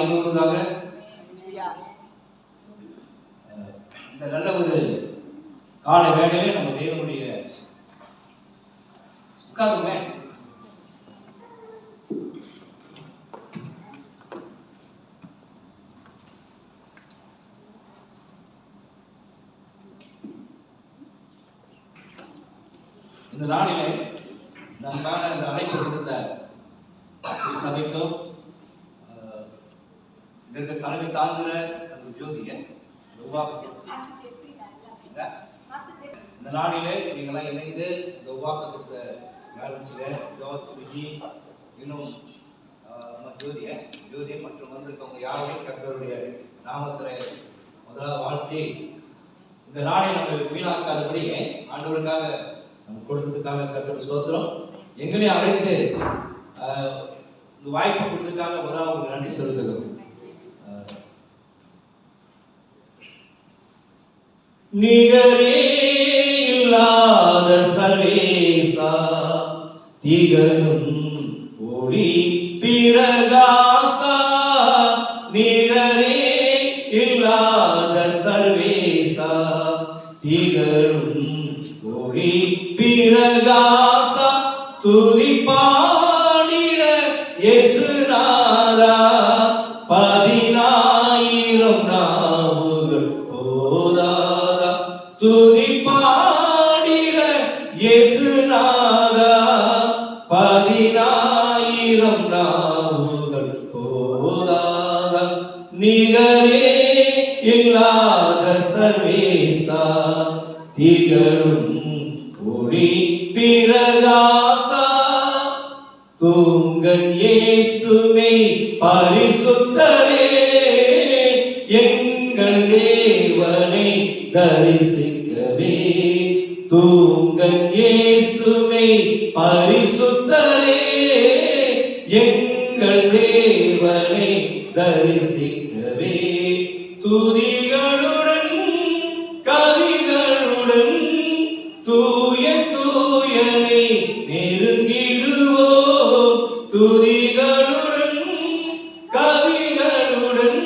கூறுவதாக. இந்த நல்ல ஒரு காலை வேளையிலே நம்ம தேவனுடைய உட்காருமே இந்த நாளிலே நமக்கான இந்த அழைப்பு கொடுத்த சபைக்கும் இதற்கு தலைமை தாங்குகிற சங்க ஜோதிய இந்த நாளிலே நீங்களாம் இணைந்து இந்த உபவாசத்தை ஆரம்பிச்சுங்க. இன்னும் ஜோதியை மற்றும் வந்திருக்கவங்க யாரும் கர்த்தருடைய நாமத்திலே முதலாவது வாழ்த்தி இந்த நாளை நம்ம வீணாக்காதபடியே ஆண்டவருக்காக நம்ம கொடுத்ததுக்காக கர்த்தர் ஸ்தோத்திரம். எங்களையும் அழைத்து இந்த வாய்ப்பு கொடுத்ததுக்காக முதலாவது நன்றி சொல்லுகிறோம். நிகரே இல்லாத சர்வேசா திகழும் ஒளி பிரகாசா, நிகரே இல்லாத சர்வேசா திகழும் ஒளி பிரகாசா, துதி பாடிட இயேசுநாதா 10,000 நாவுகள் போதாதா, துதி பாடிட இயேசுநாதா 10,000 நாவுகள் போதாதா, நிகரே இல்லாத சர்வேசா திகழும் ஒளி பிரகாசா, தூங்கன் இயேசுவே பரிசுத்தரே எங்கள் தேவனை தரிசிக்கவே, தூங்கன் இயேசுவே பரிசுத்தரே எங்கள் தேவனை தரிசிக்கவே, துதிகளுடன் கவிகளுடன் தூய தூயனை நெருங்கிடுவோம், துதிகளுடன் கவிகளுடன்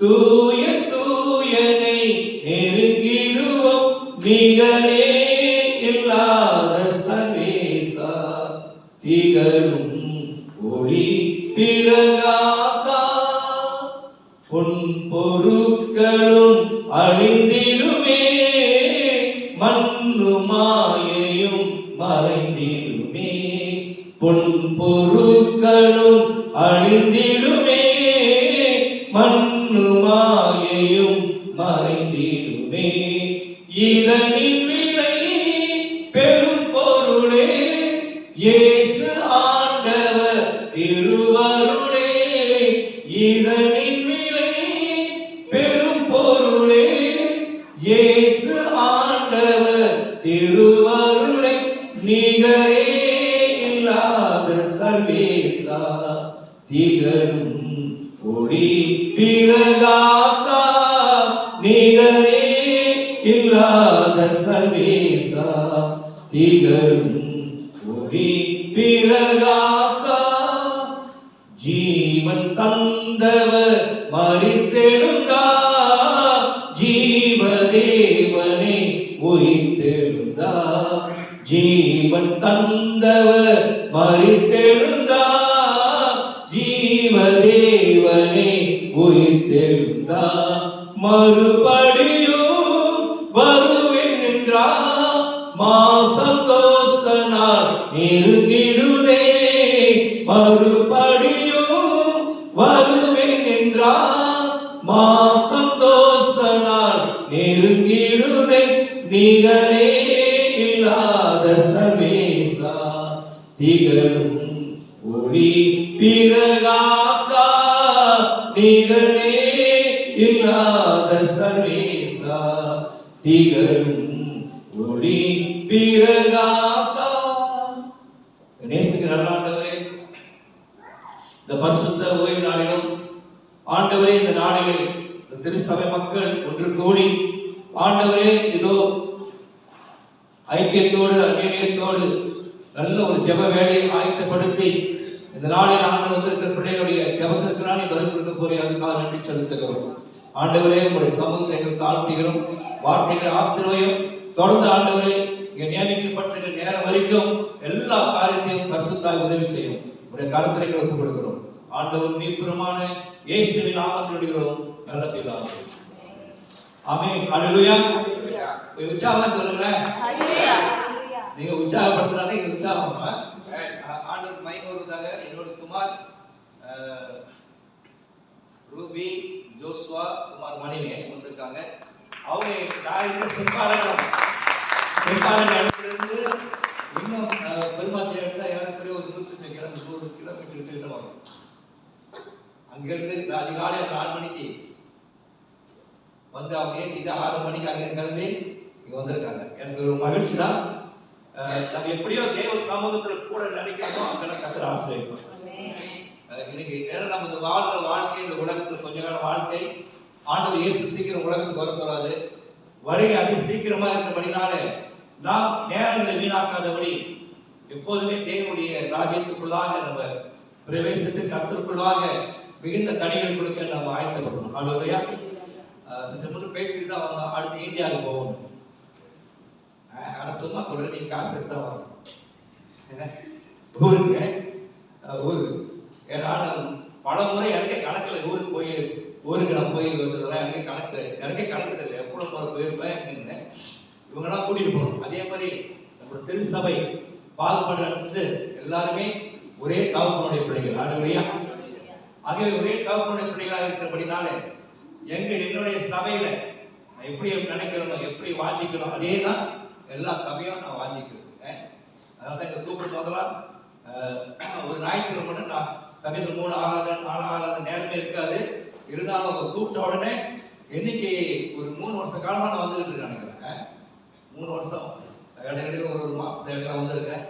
தூய தூயனை நெருங்கிடுவோம், நிகரே இல்லாத சர்வேசா திகழும் ஒளி பிரகாசா, பொன் பொருட்களும் அழிந்திடுமே மண்ணு மாயையும் மறைந்திடுமே, பொன் பொருட்களும் அழிந்திடுமே மண்ணு மாயையும் மறைந்திடுமே, இதனின் விலை பெரும் பொருளே இயேசு ஆண்டவர் திருவருளே, இதனின் விலை பெரும் பொருளே இயேசு ஆண்டவர் திருவருளை, நிகரே இல்லாத சர்வேசா திகழும் ஒளி பிரகாசா, நிகரே இல்லாத சர்வேசா திகழும் ஒளி பிரகாசா, ஜீவன் தந்தவர் மரித்தெழுந்தார் ஜீவதேவனே உயிர்த்தெழுந்தார், ஜீவன் தந்தவர் மரித்தெழுந்தார் ஜீவதேவனே உயிர்த்தெழுந்தார், மறுபடியும் வருவேன் என்றார் மாசந்தோஷ நாள் நெருங்கிடுதே, மறுபடியும் வருவேன் என்றார் மாசந்தோஷ நாள் நெருங்கிடுதே, நிகரே இல்லாத சர்வேசா திகழும் ஒளி பிரகாசா, நிகரே இல்லாத சர்வேசா திகழும் ஒளி பிரகாசா. நேசிக்கிற ஆண்டவரே, இந்த பரிசுத்த ஓய்வு நாளிலும் ஆண்டவரே இந்த நாளிலே இந்த திருச்சபை மக்கள் ஒன்று கூடி ஆண்டவரே இதோ ஐக்கியத்தோடு அந்நியத்தோடு நல்ல ஒரு ஜெப வேலையை ஆயத்தப்படுத்தி இந்த நாளில் ஆண்டு வந்திருக்கிற பிள்ளைகளுடைய ஜெபத்திற்கெல்லாம் நீ பதில் கொடுக்க போறீ, அதுக்காக நன்றி செலுத்துகிறோம். ஆண்டவரே உங்களுடைய சமூகத்தை எங்கள் தாழ்த்துகிறோம். வார்த்தைகளை ஆசீர்வதியும். தொடர்ந்து ஆண்டவரே இங்கே நியமிக்கப்பட்ட நேரம் வரைக்கும் எல்லா காரியத்தையும் பரிசுத்தாய் உதவி செய்யும். உடைய கருத்தை ஒப்புக் கொடுக்கிறோம். ஆண்டவர் மீட்பெருமான இயேசுவின் நாமத்தில் விடுகிறோம் நல்ல பிதாவே. ஆமென். ஹல்லேலூயா. உற்சாகமா சொல்லுங்களேன். ஹல்லேலூயா. நீங்க உற்சாகப்படுத்துறாதே இங்க உற்சாகம். ஆண்டவர் மைமோடுதாக என்னோட குமார் ரூபி ஜோஸ்வா குமார் மணிமே வந்திருக்காங்க. அவங்க நான் இருக்க செம்பாறை இடத்துலேருந்து இன்னும் பெருமாத்தி எடுத்தால் ஏறக்குறைய ஒரு 100 கிலோமீட்டர் கிட்ட வரும். அங்கேருந்து அதிகாலையில் 4 மணிக்கு வந்து அவங்க ஏற்றிட்டு 6 மணிக்கு அங்கே கிளம்பி இங்கே வந்திருக்காங்க. எனக்கு ஒரு மகிழ்ச்சி தான். நம்ம எப்படியோ தேவ சமூகத்தில் கூட நினைக்கிறோமோ அங்கெல்லாம் கர்த்தர் ஆசீர்வதிப்பார். இன்னைக்கு ஏன்னா நம்ம இந்த வாழ்ற வாழ்க்கை, இந்த உலகத்தில் கொஞ்ச கால வாழ்க்கை, ஆண்டவர் இயேசு சீக்கிரம் உலகத்துக்கு வரப்போறாது. வருகை அதி சீக்கிரமா இருந்தபடினாலே நாம் நேரங்களை வீணாக்காதபடி எப்போதுமே தேவனுடைய ராஜ்யத்துக்குள்ளாக நம்ம பிரவேசித்து கர்த்தருக்குள்ளாக மிகுந்த கனிகள் கொடுக்க நம்ம ஆயத்தப்படணும். ஹல்லேலூயா. சற்று முன்பு பேசிட்டு தான் வந்தோம். அடுத்து இந்தியாவுக்கு போகணும். ஆனால் சும்மா கூட நீ காசு எடுத்தா வரணும் ஊருக்கு. ஏன்னா பல முறை எனக்கே கணக்கில் ஊருக்கு நான் போய் வந்துடுறேன். எனக்கே கணக்கு தெரியல. எப்போ போகிற போயிருப்பேன் இருந்தேன். இவங்கெல்லாம் கூட்டிகிட்டு போகணும். அதே மாதிரி நம்மளோட திருச்சபை பாகுபாடு எல்லாருமே ஒரே தகப்பனுடைய பிள்ளைகள். ஹல்லேலூயா. ஆகவே ஒரே தகப்பனுடைய பிள்ளைகளாக இருக்கிறபடினால என்னுடைய சபையில நான் எப்படி நினைக்கிறோம், எப்படி வாஞ்சிக்கணும், அதே தான் எல்லா சபையும் நான் வாஞ்சிக்கிறேன். அதனால தான் இங்கே கூப்பிட்டு முதலாம் ஒரு ஞாயிற்றுக்கிழமை மட்டும் நான் சமயத்தில் 3 ஆராதனை 4 ஆராதனை நேரமே இருக்காது. இருந்தாலும் அவங்க கூப்பிட்ட உடனே இன்னைக்கு ஒரு 3 வருஷ காலமாக நான் வந்துருக்கு நினைக்கிறேன். 3 வருஷம் இடையில ஒரு மாசத்துல வந்திருக்கேன்.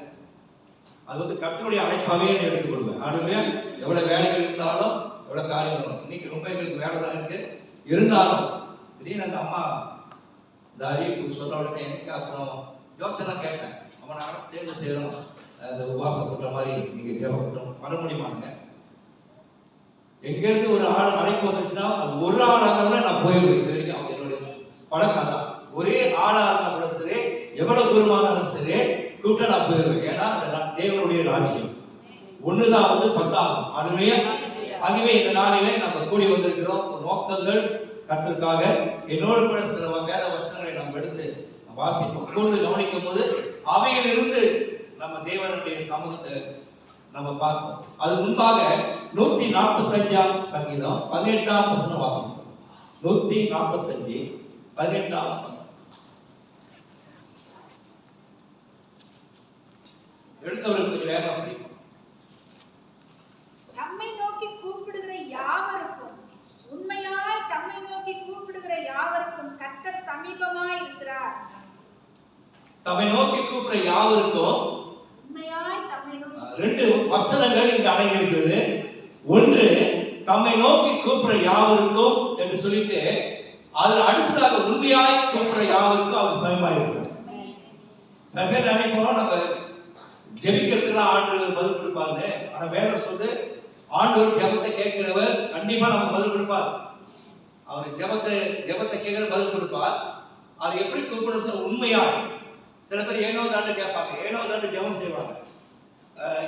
அது வந்து கர்த்தருடைய அழைப்பாகவே நான் எடுத்துக்கொள்வேன். அதுவே எவ்வளவு வேலைகள் இருந்தாலும் எவ்வளவு காரியங்கள் இன்னைக்கு ரொம்ப எங்களுக்கு வேலை தான் இருக்கு. இருந்தாலும் திடீர்னு அந்த அம்மா இந்த அறிவிப்பு சொன்ன உடனே எனக்கு அப்புறம் யோசனை கேட்டேன். அம்மா நானும் சேர்ந்து செய்யணும், அந்த உபவாசம் பண்ற மாதிரி நீங்க தேவைப்பட்டோம் வர முடியுமாங்க. எங்கேருந்து ஒரு ஆள் அழைப்பு வந்துச்சுன்னா அது ஒரு ஆளாக இருந்தாலும் நான் போயிடுவேன். இது வரைக்கும் அவங்க என்னுடைய பழக்கம் தான். ஒரே ஆளாக இருந்தா கூட சரி, எவ்வளவு தூரமானாலும் சரி கூப்பிட்டு நான் போயிடுவேன். ஏன்னா அந்த தேவனுடைய ராஜ்யம் ஒண்ணுதான் வந்து 10 அதுவே. ஆகவே இந்த நாளிலே நம்ம கூடி வந்திருக்கிறோம். நோக்கங்கள் கர்த்தருக்காக என்னோடு கூட சில வேத வசனங்களை நம்ம எடுத்து வாசிப்போம். கூர்ந்து கவனிக்கும் போது அவையில் இருந்து நம்ம தேவனுடைய சமூகத்தை நம்ம பார்ப்போம். அது முன்பாக 145 சங்கீதம் 18 வசனம் வாசிப்போம். 145 18 வசனம் எடுத்தவர்களுக்கு வேகம் பிடிக்கும். நம்மை நோக்கி கூப்பிடுகிற யாவருக்கும், உண்மையாய் தம்மை நோக்கி கூப்பிடுகிற யாவருக்கும் கர்த்தர் சமீபமாய் இருக்கிறார். தம்மை நோக்கி கூப்பிடுற யாவருக்கும் உண்மையாய் தம்மை நோக்கி 2 வசனங்கள் இங்கு அடங்கி இருக்கிறது. ஒன்று தம்மை நோக்கி கூப்பிடுற யாவருக்கும் என்று சொல்லிட்டு அதுல அடுத்ததாக உண்மையாய் கூப்பிடுற யாவருக்கும் அவர் சமீபமாய் இருக்கிறார். சில பேர் நினைப்போம் நம்ம ஜெபிக்கிறதுலாம் ஆண்டவர் பதில் கொடுப்பாங்க. ஆனா வேதம் சொல்லுது ஆண்டவர் ஜெபத்தை கேட்கிறவர் கண்டிப்பா நமக்கு பதில் கொடுப்பார். அவர் ஜெபத்தை கேட்கிற பதில் கொடுப்பார். அது எப்படி கூப்பிடணும்? உண்மையா. சில பேர் ஏனோ தாண்டு கேட்பாங்க, ஏனோ தாண்டு ஜெபம் செய்வாங்க,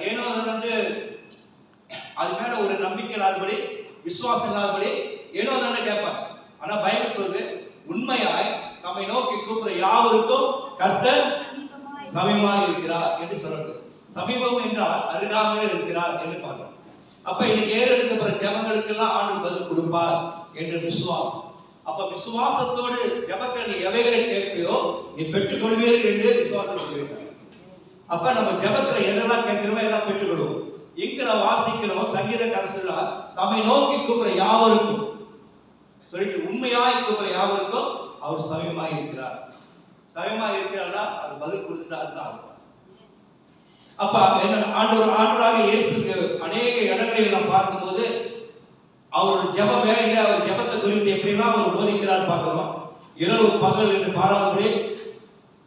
ஏனோ தாண்டு அது மேல ஒரு நம்பிக்கை இல்லாதபடி விசுவாசம் இல்லாதபடி ஏனோ தாண்டு கேட்பாங்க. ஆனா பைபிள் சொல்லுது உண்மையாய் நம்மை நோக்கி கூப்பிடுற யாவருக்கும் கர்த்தர் சமீபமாய் இருக்கிறார் என்று சொல்றது. சமீபம் என்றால் அருகாமையில் இருக்கிறார் என்று பார்க்கிறோம். அப்ப இன்னைக்கு ஏறெடுக்கப்படுற ஜெபங்களுக்கெல்லாம் ஆண்டவர் பதில் கொடுப்பார் என்று விசுவாசம். அப்ப விசுவாசத்தோடு ஜெபத்தில் நீ எவைகளை கேட்கிறியோ நீ பெற்றுக்கொள்வீர்கள் என்று விசுவாசம் சொல்லியிருக்காங்க. அப்ப நம்ம ஜெபத்துல எதெல்லாம் கேட்கிறோமோ எல்லாம் பெற்றுக்கொள்வோம். இங்க நான் வாசிக்கிறோம் சங்கீதக்காரர் சொல்றார் நம்மை நோக்கி கூப்பிடுற யாவருக்கும் சொல்லிட்டு உண்மையாய் கூப்பிடுற யாவருக்கும் அவர் சமீபமாய் இருக்கிறார். சமயமாக இருக்கிறாரா அது பதில் கொடுத்துட்டாரு தான். அப்ப ஆண்டவராக இயேசுக்கு அநேக இடங்களில் நாம் பார்க்கும்போது அவருடைய ஜெப வேலையில அவர் ஜெபத்தை குறித்து எப்படிலாம் அவர் போதிக்கிறார் பார்க்கிறோம். இரவு பகல் என்று பாராதபடி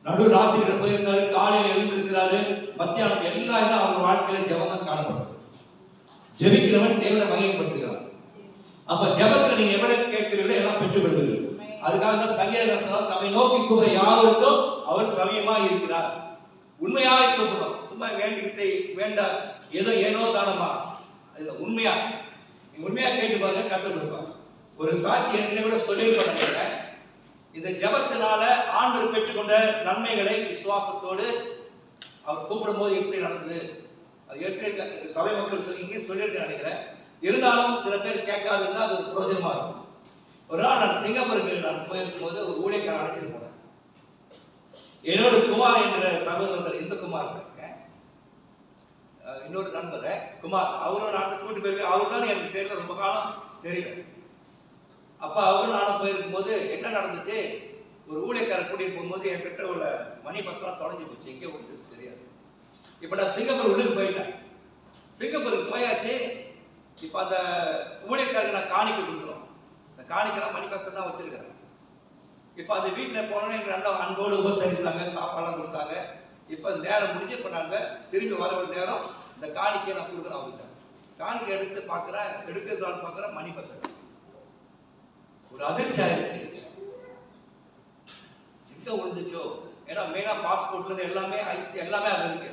நடு ராத்திரியில போயிருக்காரு, காலையில் எழுந்திருக்கிறாரு, மத்தியானம் எல்லாம் அவர் வாழ்க்கையில ஜெபம் தான் காணப்படுது. ஜெபிக்கிறவன் தேவனை மகிமைப்படுத்துகிறான். அப்ப ஜெபத்துல நீங்க எவரை கேட்கிறீர்களோ எல்லாம் பெற்றுக் கொள்வீர்கள். அதுக்காக தான் சங்கீதக்காரன் சொன்னார், தம்மை நோக்கி கூப்பிடுற யாவருக்கும் அவர் சமயமாய் இருக்கிறார். உண்மையாய் கூப்பிடணும். சும்மா வேண்டிக்கிட்டு வேண்டாம் ஏதோ ஏனோ தானமா இல்ல, உண்மையா நீங்க உண்மையா கேட்டு பாருங்க, கர்த்தர் கொடுப்பார். ஒரு சாட்சி ஏற்கனவே கூட சொல்லியிருப்பாங்க. இந்த ஜெபத்தினால ஆண்டவர் பெற்றுக்கொண்ட நன்மைகளை விசுவாசத்தோடு அவர் கூப்பிடும் போது எப்படி நடந்தது அது ஏற்கனவே சபை மக்கள் சொல்லியிருக்கேன் நினைக்கிறேன். இருந்தாலும் சில பேர் கேட்காது இருந்தால் அது ஒரு பிரயோஜனமா இருக்கும். ஒரு நாள் நான் சிங்கப்பூருக்கு நான் போயிருக்கும் போது ஒரு ஊழியக்காரன் அழைச்சிட்டு போனேன். என்னோட குமார் என்ற சகோதரர் இந்த குமார் இருக்கேன், இன்னொரு நண்பர் குமார், அவரும் நான் கூட்டு போயிருக்கேன். அவரு தான் எனக்கு தெரியல, ரொம்ப காலம் தெரியல. அப்ப அவரும் நானும் போயிருக்கும் போது என்ன நடந்துச்சு, ஒரு ஊழியக்காரர் கூட்டிட்டு போகும்போது என்கிட்ட உள்ள மணி பஸ்லாம் தொலைஞ்சு போச்சு, எங்கே விட்டுச்சு தெரியாது. இப்ப நான் சிங்கப்பூர் உள்ளுக்கு போயிட்டேன். சிங்கப்பூருக்கு போயாச்சு. இப்ப அந்த ஊழியக்காரருக்கு நான் காணிக்கை கொடுக்குறோம். இந்த காணிக்கெல்லாம் மணி பஸ் தான் வச்சிருக்கிறேன். இப்ப அந்த வீட்டில் போனோன்னே எங்க நல்ல அன்போடு உபசரித்தாங்க, சாப்பாடுலாம் கொடுத்தாங்க. இப்ப நேரம் முடிஞ்சு இப்ப நாங்க திரும்பி வர வேண்டிய நேரம் இந்த காணிக்கையை நான் கொடுக்குறேன் அவர்கிட்ட. காணிக்கை எடுத்து பார்க்குறேன், எடுக்கிறதான்னு பார்க்குறேன், மணி பஸ். ஒரு அதிர்ச்சி ஆயிடுச்சு, எங்க விழுந்துச்சோ. ஏன்னா மெயினா பாஸ்போர்ட்ல எல்லாமே ஐசி எல்லாமே அது இருக்கு,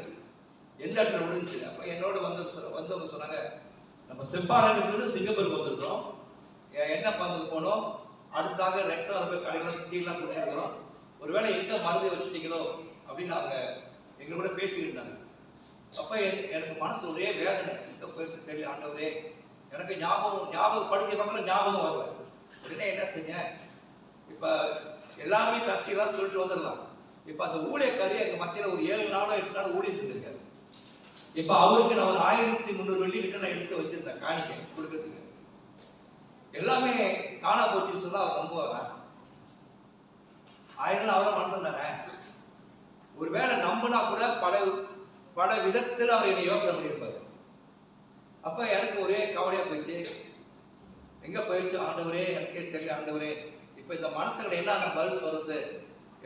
எந்த இடத்துல விழுந்துச்சு. அப்ப என்னோட வந்தவங்க சொன்னாங்க, நம்ம செப்பாரங்கத்திலிருந்து சிங்கப்பூருக்கு வந்திருக்கிறோம், என்ன பங்குக்கு போனோம், அடுத்தாக ரெஸ்டாரண்ட் போய் கடைகள் சிட்டிலாம் குடிச்சிருக்கிறோம், ஒருவேளை எங்க மருந்து வச்சுட்டீங்களோ அப்படின்னு அவங்க எங்க கூட பேசியிருந்தாங்க. அப்ப எனக்கு மனசு ஒரே வேதனை, எங்க போயிடுச்சு தெரியல ஆண்டவரே. எனக்கு ஞாபகம் படிக்க பார்க்கற ஞாபகம் வரல. உடனே என்ன செஞ்சேன், இப்ப எல்லாருமே தற்செயலாக சொல்லிட்டு வந்துடலாம். இப்ப அந்த ஊழியக்காரி எங்க மத்தியில ஒரு 7 நாளோ 8 நாள் ஊழியம் செஞ்சிருக்காரு. இப்ப அவருக்கு நான் ஒரு 1300 வெள்ளி கிட்ட நான் எடுத்து வச்சிருந்தேன் காணிக்கை கொடுக்கறதுக்கு. எல்லாமே காணா போச்சுன்னு சொன்னா அவர் நம்புவாங்க. 1000 அவரும் மனுஷன் தானே. ஒருவேளை நம்பினா கூட பல விதத்தில் அவர் என்னை யோசனை பண்ணியிருப்பாரு. அப்ப எனக்கு ஒரே கவலையா போயிடுச்சு, எங்க போயிடுச்சு ஆண்டவரே, எனக்கே தெரியல ஆண்டவரே. இப்ப இந்த மனசுகளை என்ன நான் பதில் சொல்றது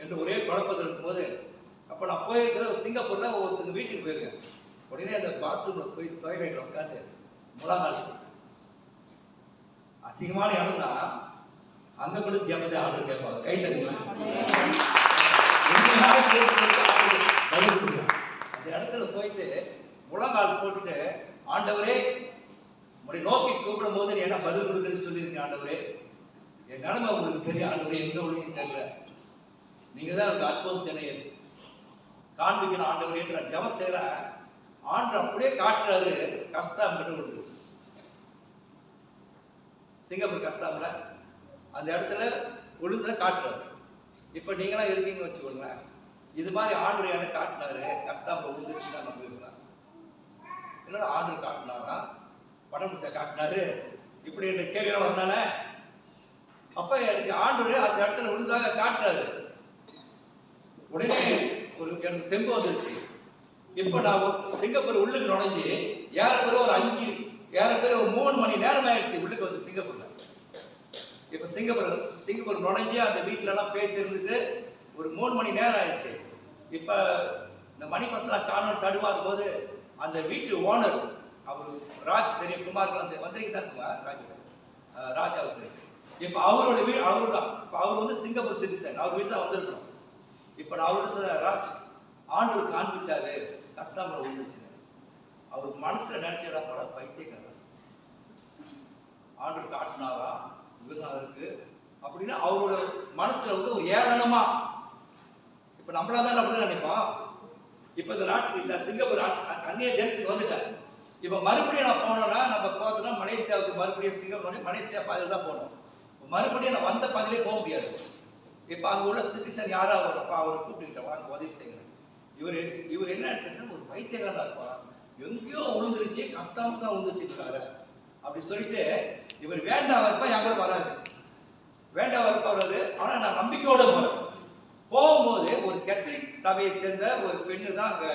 என்று ஒரே குழப்பத்தில் இருக்கும்போது, அப்ப நான் போயிருக்கிறது சிங்கப்பூர்ல ஒருத்தங்க வீட்டுக்கு போயிருக்கேன். உடனே அந்த பாத்ரூம்ல போய் டாய்லெட்ல உட்காந்து முழங்கால் அசிங்கமான இடம் தான், அங்க கூட ஜெபத்தை ஆண்டவர் கேட்பாங்க, கை தட்டி அந்த இடத்துல போயிட்டு முழங்கால் போட்டுட்டு, ஆண்டவரே உங்களை நோக்கி கூப்பிடும் போது என்ன பதில் கொடுக்குன்னு சொல்லியிருக்கேன். ஆண்டவரே என் நிலைமை உங்களுக்கு தெரியும் ஆண்டவரே, எங்க உங்களுக்கு தெரியல, நீங்க தான் எனக்கு அற்புதம் செய்ய காண்பிக்கணும் ஆண்டவரே. நான் ஜெபம் செய்யறேன், ஆண்டவர் அப்படியே காட்டுறாரு. கஷ்டம் மட்டும் கொடுத்துருச்சு சிங்கப்பூர் கஷ்டம்ல அந்த இடத்துல விழுந்த காட்டுறாரு. இப்ப நீங்களாம் இருக்கீங்கன்னு வச்சுக்கோங்களேன், இது மாதிரி ஆண்டவர் எனக்கு காட்டினாரு, கஷ்டம் விழுந்துச்சுன்னா நம்புவீங்களா? என்னோட ஆண்டவர் காட்டினாரா, படம் காட்டினாரு இப்படி என்ற கேள்வியெல்லாம் வந்தானே. அப்ப எனக்கு ஆண்டவர் அந்த இடத்துல விழுந்தாக காட்டுறாரு. உடனே எனக்கு தெம்பு வந்துருச்சு. இப்ப நான் சிங்கப்பூர் உள்ளுக்கு நுழைஞ்சு ஏறப்பேர் ஒரு 3 மணி நேரம் ஆயிடுச்சு உள்ளுக்கு வந்து சிங்கப்பூர்ல. இப்ப சிங்கப்பூர் நுழைஞ்சு அந்த வீட்டுல எல்லாம் பேசி இருந்துட்டு ஒரு 3 மணி நேரம் ஆயிடுச்சு. இப்ப இந்த மணி பசங்க காணொலி தடுமாறும் போது அந்த வீட்டு ஓனர் அவர் ராஜ் தெரியும், குமார் வந்திரிக்கு தான் குமார் ராஜ் அவருக்கு. இப்ப அவரோட வீடு அவரு தான். அவர் வந்து சிங்கப்பூர் சிட்டிசன், அவர் வீட்டுல வந்திருக்கோம். இப்ப நான் அவரோட சொன்ன, ராஜ் ஆண்டவர் காண்பிச்சாரு கஷ்டம் விழுந்துச்சு. அவர் மனசுல நினைச்சா பைத்தியக்காரன், ஆண்டவர் காட்டினாரா இதுதான் இருக்கு அப்படின்னா அவரோட மனசுல வந்து ஒரு ஏளனமா. இப்ப நம்மளாதான் அப்படிதான் நினைப்போம். இப்ப இந்த நாட்டுக்கு நான் சிங்கப்பூர் அந்நிய தேசத்துக்கு வந்துட்டேன். இப்ப மறுபடியும் நான் போனோம்னா, நம்ம போறதுன்னா மலேசியாவுக்கு மறுபடியும் சிங்கப்பூர் மலேசியா பாதையில் தான் போகணும். மறுபடியும் நான் வந்த பாதையிலே போக முடியாது. இப்ப அங்க உள்ள சிட்டிசன் யாரா வரப்ப அவரை கூப்பிட்டுக்கிட்ட வாங்க உதவி செய்யணும். இவர் என்ன நினைச்சாருன்னா, ஒரு பைத்தியக்காரனா இருப்பான், எங்கேயோ விழுந்துருச்சு, கஷ்டம் தான் விழுந்துச்சுருக்காரு அப்படி சொல்லிட்டு இவர் வேண்டாம் இருப்பா, என் கூட வராது, வேண்டாம் இருப்பா வராது. ஆனா நான் நம்பிக்கையோட போறேன். போகும்போது ஒரு கேத்தலிக் சபையை சேர்ந்த ஒரு பெண்ணு தான் அங்க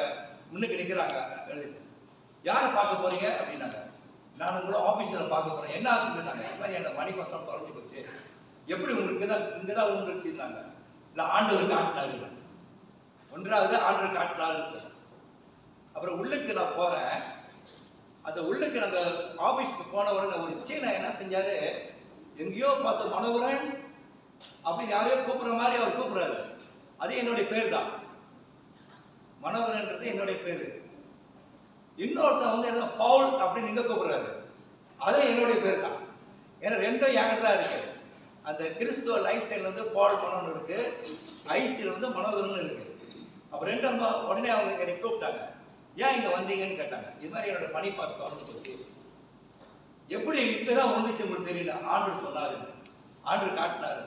முன்னுக்கு நிற்கிறாங்க. எழுதிட்டு, யாரை பார்க்க போறீங்க அப்படின்னாங்க. நான் கூட ஆபீஸில் பார்க்க போறேன். என்ன ஆகுதுன்னாங்க, இந்த மாதிரி என்ன மணி பசங்க தொலைஞ்சு போச்சு, எப்படி உங்களுக்கு இங்கதான் விழுந்துருச்சுன்னாங்க. இல்லை ஆண்டவர் காட்டினாரு, ஒன்றாவது ஆண்டவர் காட்டினாருன்னு சொன்னேன். அப்புறம் உள்ளுக்கு நான் போறேன். அந்த உள்ளுக்கு நாங்க ஆபீஸ்க்கு போன உடனே ஒரு சீனை என்ன செஞ்சாரு, எங்கேயோ பார்த்த மனோகரன் அப்படின்னு யாரையோ கூப்பிடுற மாதிரி அவர் கூப்பிடுறாரு. அது என்னுடைய பேர் தான், மனோகரன்றது என்னுடைய பேரு. இன்னொருத்தன் வந்து என்ன பவுல் அப்படின்னு இங்க கூப்பிடுறாரு, அது என்னுடைய பேர் தான். ஏன்னா ரெண்டும் என்கிட்ட தான் இருக்கு. அந்த கிறிஸ்துவ லைஃப் ஸ்டைல் வந்து பால் மனோன்னு இருக்கு, ஐசியில் வந்து மனோகரன் இருக்கு. அப்ப ரெண்டும் உடனே அவங்க என்னை கூப்பிட்டாங்க, ஏன் இங்க வந்தீங்கன்னு கேட்டாங்க. இது மாதிரி என்னோட பணி பாஸ் தொடர்ந்து போச்சு. எப்படி இப்பதான் வந்துச்சு உங்களுக்கு தெரியல, ஆண்டு சொன்னாரு, ஆண்டு காட்டினாரு.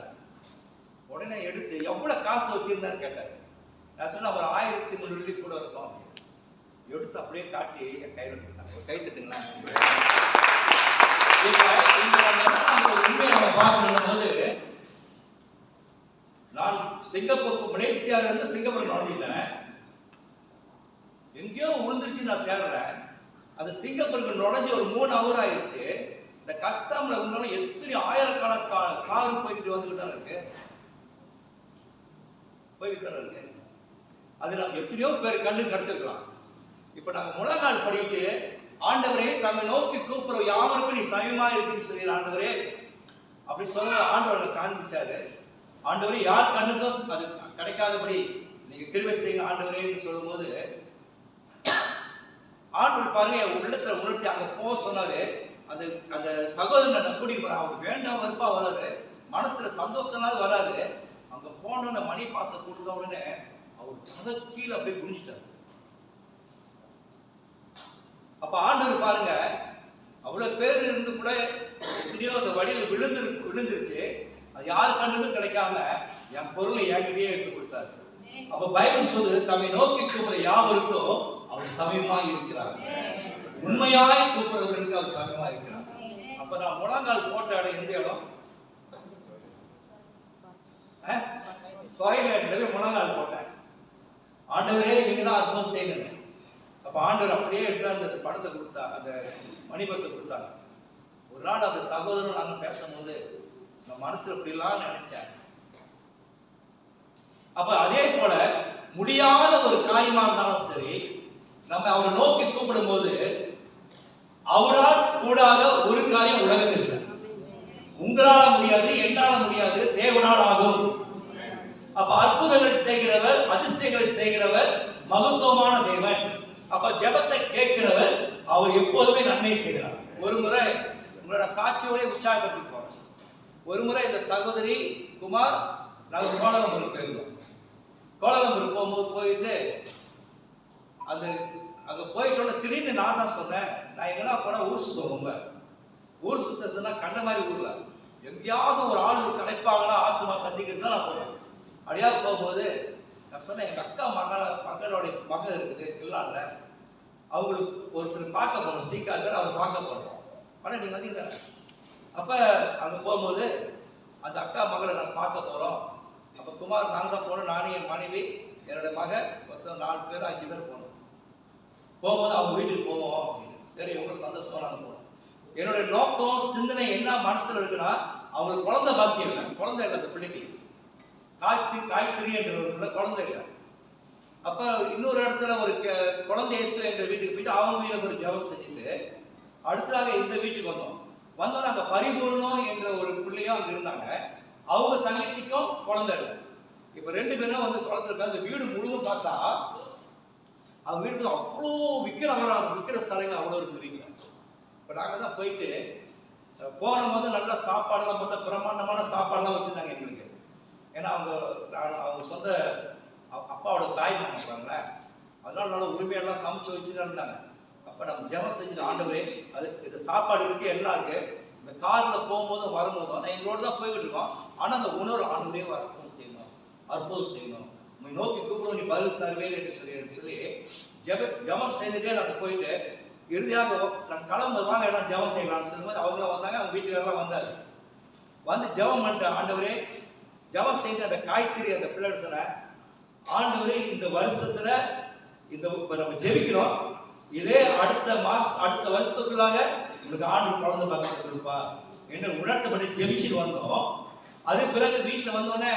உடனே எடுத்து எவ்வளவு காசு வச்சிருந்தான்னு கேட்டாரு. நான் சொன்ன ஒரு 1300 கூட இருக்கும். எடுத்து அப்படியே காட்டி என் கையில கொடுத்தாங்க. கை தட்டுங்களா? உண்மையை நம்ம பார்க்கணும் போது, நான் சிங்கப்பூருக்கு மலேசியால இருந்து சிங்கப்பூர் நுழைஞ்சிட்டேன். எங்கேயோ விழுந்துருச்சு, நான் தேடுறேன். அது சிங்கப்பூருக்கு நுழைஞ்சு ஒரு 3 ஹவர் ஆயிடுச்சு. இந்த கஸ்டம்ல இருந்தாலும் எத்தனை ஆயிரக்கணக்கான கார் போய்கிட்டு வந்துகிட்டு தான் இருக்கு, போய்கிட்டு தான் இருக்கு. அது நம்ம எத்தனையோ பேர் கண்ணு கிடைச்சிருக்கலாம். இப்ப நாங்க முழங்கால் படிட்டு, ஆண்டவரே தம்மை நோக்கி கூப்பிடுற யாவருக்கும் நீ சமயமா இருக்குன்னு சொல்லி, ஆண்டவரே அப்படி சொல்ல ஆண்டவர் காண்பிச்சாரு. ஆண்டவரே யார் கண்ணுக்கும் அது கிடைக்காதபடி நீங்க கிருபை செய்யுங்க ஆண்டவரேன்னு சொல்லும் போது, ஆண்டவர் பாருங்க உள்ளத்துல உணர்த்தி அங்க போக சொன்னாரு. அந்த அந்த சகோதரன் அதை கூட்டிட்டு போறான். அவர் வேண்டாம் வெறுப்பா வராது, மனசுல சந்தோஷம்லாம் வராது. அங்க போன மணி பாச கொடுத்த உடனே அவர் தலை கீழே அப்படியே குனிஞ்சிட்டாரு. அப்ப ஆண்டவர் பாருங்க, அவ்வளவு பேர் இருந்து கூட எத்தனையோ அந்த வழியில விழுந்துருச்சு. அது யாரு கண்ணுக்கும் கிடைக்காம என் பொருளை என்கிட்டயே எடுத்து கொடுத்தாரு. அப்ப பைபிள் சொல்லுது, தம்மை நோக்கி கூப்பிடுற யாவருக்கும் அவர் சமயமாய் இருக்கிறார். உண்மையாய் கூப்பிடுறவர்களுக்கு அவர் சமயமாய் இருக்கிறார். அப்ப நான் முழங்கால் போட்ட இடம் எந்த இடம்? கோயில முழங்கால் போட்டேன். ஆண்டவரே நீங்க தான் அற்புதம் செய்யுங்க. அப்ப ஆண்டவர் அப்படியே எடுத்து அந்த படத்தை கொடுத்தா, அந்த மணிபஸை கொடுத்தாங்க. ஒரு நாள் அந்த சகோதரன் நாங்க பேசும்போது நம்ம மனசுல இப்படிலாம் நினைச்சேன். அப்ப அதே போல முடியாத ஒரு காரியமா இருந்தாலும் சரி, நம்ம அவரை நோக்கி கூப்பிடும் போது அவரால் கூடாத ஒரு காரியம் உலகத்தில் இல்லை. உங்களால முடியாது, என்னால முடியாது, தேவனால் ஆகும். அப்ப அற்புதங்களை செய்கிறவர், அதிசயங்களை செய்கிறவர் மகத்துவமான தேவன். அப்ப ஜெபத்தை கேட்கிறவர் அவர் எப்போதுமே நன்மை செய்கிறார். ஒரு முறை உங்களோட சாட்சியோட உற்சாகப்படுத்தி போறோம். ஒரு முறை இந்த சகோதரி குமார் நாங்கள் கோலாலம்பூர் போயிருந்தோம். கோலாலம்பூர் போகும்போது போயிட்டு அந்த அங்க போயிட்டோட திடீர்னு நான் தான் சொன்னேன், நான் எங்கன்னா போனா ஊர் சுத்தம். ஊர் சுத்தத்துனா கண்ட மாதிரி ஊர்ல எங்கேயாவது ஒரு ஆள் கிடைப்பாங்கன்னா ஆத்மா சந்திக்கிறது தான் நான் போனேன். அப்படியா போகும்போது நான் சொன்னேன், எங்க அக்கா மகளுடைய மகள் இருக்குது இல்லாம, அவங்களுக்கு ஒருத்தர் பார்க்க போறோம், சீக்கிரம் அவர் பார்க்க போறோம். ஆனால் நீங்க வந்தீங்க தானே. அப்ப அங்க போகும்போது அந்த அக்கா மகளை நாங்கள் பார்க்க போறோம். அப்ப குமார் நாங்கள் தான் போனோம், நானும் என் மனைவி என்னோட மகன் மொத்தம் 4 பேர் 5 பேர் போனோம். போகும்போது அவங்க வீட்டுக்கு போவோம் அப்படின்னு. சரி, எவ்வளவு சந்தோஷமா நாங்கள் போனோம். என்னுடைய நோக்கம் சிந்தனை என்ன மனசுல இருக்குன்னா, அவங்களுக்கு குழந்தை பாக்கியம் இல்லை, குழந்தை இல்லை. அந்த பிள்ளைக்கு காய்கறி என்ற இடத்துல குழந்தை இல்லை. அப்ப இன்னொரு இடத்துல ஒரு குழந்தை இயேசு என்ற வீட்டுக்கு போயிட்டு அவங்க வீட்டில் ஒரு ஜெபம் செஞ்சுட்டு அடுத்ததாக இந்த வீட்டுக்கு வந்தோம். அங்க பரிபூர்ணம் என்ற ஒரு பிள்ளையும் அங்க இருந்தாங்க. அவங்க தங்கச்சிக்கும் குழந்தை இல்லை. இப்ப 2 பேரும் வந்து குழந்தை இருக்க. அந்த வீடு முழுவதும் பார்த்தா அவங்க வீட்டுக்கு அவ்வளோ விற்கிற ஸ்தலங்கள் அவ்வளோ இருக்குறீங்க. இப்போ நாங்கள் தான் போயிட்டு போன போது நல்ல சாப்பாடுலாம் பார்த்தா பிரம்மாண்டமான சாப்பாடுலாம் வச்சுருந்தாங்க எங்களுக்கு. ஏன்னா அவங்க சொந்த அப்பாவோட தாய் மாட்டாங்களே, அதனால நல்ல உரிமையெல்லாம் சமைச்சு வச்சுட்டு இருந்தாங்க. அப்போ நம்ம ஜெபம் செஞ்சு, ஆண்டவரே அது இந்த சாப்பாடு இருக்கு எல்லாம் இருக்கு, இந்த காரில் போகும்போதும் வரும்போதும் நான் எங்களோட தான் போய்கிட்டு இருக்கோம். ஆனால் அந்த உணர்வு ஆண்டவரே அற்புதம் செய்யணும், அற்புதம் செய்யணும், உண்மை நோக்கி கூப்பிடும், நீ பதில் தருவேன் என்று சொல்லி ஜெபம் செய்துட்டே நாங்கள் போயிட்டு இறுதியாக நாங்கள் கிளம்புவாங்க எல்லாம் ஜெபம் செய்யலாம்னு சொல்லும்போது அவங்களாம் வந்தாங்க. அவங்க வீட்டுக்காரெல்லாம் வந்தாரு. வந்து ஜெபம் பண்ணிட்டு, ஆண்டவரே ஜெபம் செய்து அந்த காய்கறி அந்த பிள்ளை சொன்ன, ஆண்டவரே இந்த வருஷத்துல இந்த நம்ம ஜெபிக்கிறோம், இதே அடுத்த வருஷத்துக்குள்ளாக உங்களுக்கு ஆண்டு குழந்தை பாக்கியத்தை கொடுப்பா என்று உணர்த்தப்பட்டு ஜெபிச்சு வந்தோம். அது பிறகு வீட்டில் வந்தோடனே